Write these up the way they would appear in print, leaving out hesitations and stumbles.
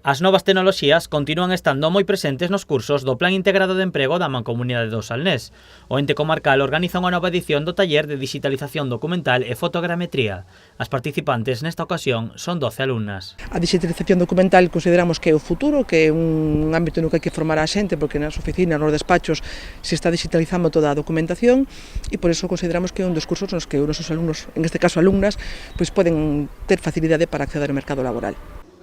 As novas tecnoloxías continúan estando moi presentes nos cursos do Plan Integrado de Emprego da Mancomunidade do Salnés. O ente comarcal organiza unha nova edición do taller de digitalización documental e fotogrametría. As participantes nesta ocasión son 12 alumnas. A digitalización documental consideramos que é o futuro, que é un ámbito no que hai que formar a xente, porque nas oficinas, nos despachos, se está digitalizando toda a documentación e por eso consideramos que é un dos cursos nos que os nosos alumnos, en este caso alumnas, pois poden ter facilidade para acceder ao mercado laboral.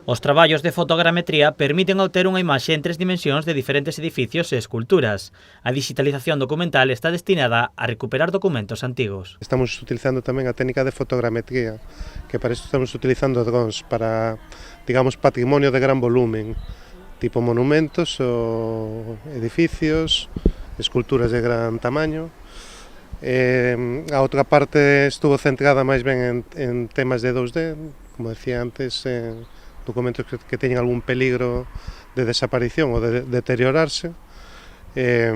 Os traballos de fotogrametría permiten obter unha imaxe en 3 dimensións de diferentes edificios e esculturas. A digitalización documental está destinada a recuperar documentos antigos. Estamos utilizando tamén a técnica de fotogrametría, que para isto estamos utilizando drons para, digamos, patrimonio de gran volumen, tipo monumentos ou edificios, esculturas de gran tamaño. A outra parte estuvo centrada máis ben en temas de 2D, como decía antes, documentos que teñen algún peligro de desaparición ou de deteriorarse, e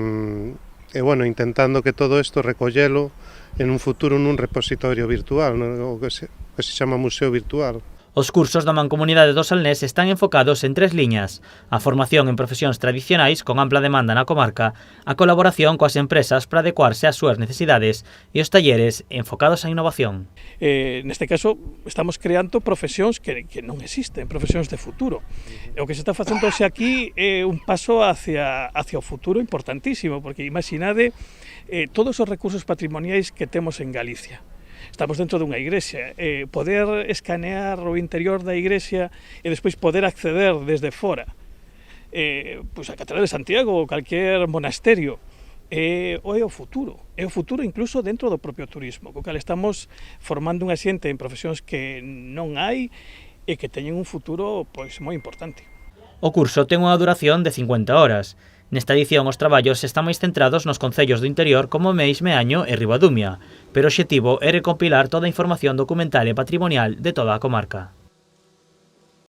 bueno, intentando que todo isto recollelo en un futuro nun repositorio virtual, o que se chama museo virtual. Os cursos da Mancomunidade do Salnés están enfocados en 3 liñas: a formación en profesións tradicionais con ampla demanda na comarca, a colaboración coas empresas para adecuarse ás súas necesidades e os talleres enfocados á innovación. Neste caso, estamos creando profesións que non existen, profesións de futuro. O que se está facendo aquí é un paso hacia o futuro importantísimo, porque imaginade todos os recursos patrimoniais que temos en Galicia. Estamos dentro dunha igrexa, poder escanear o interior da igrexa e despois poder acceder desde fora pois a Catedral de Santiago ou calquer monasterio é o futuro incluso dentro do propio turismo, co cal estamos formando unha xente en profesións que non hai e que teñen un futuro pois moi importante. O curso ten unha duración de 50 horas. Nesta edición os traballos están máis centrados nos concellos do interior como Meis, Meaño e Ribadumia, pero o obxectivo é recompilar toda a información documental e patrimonial de toda a comarca.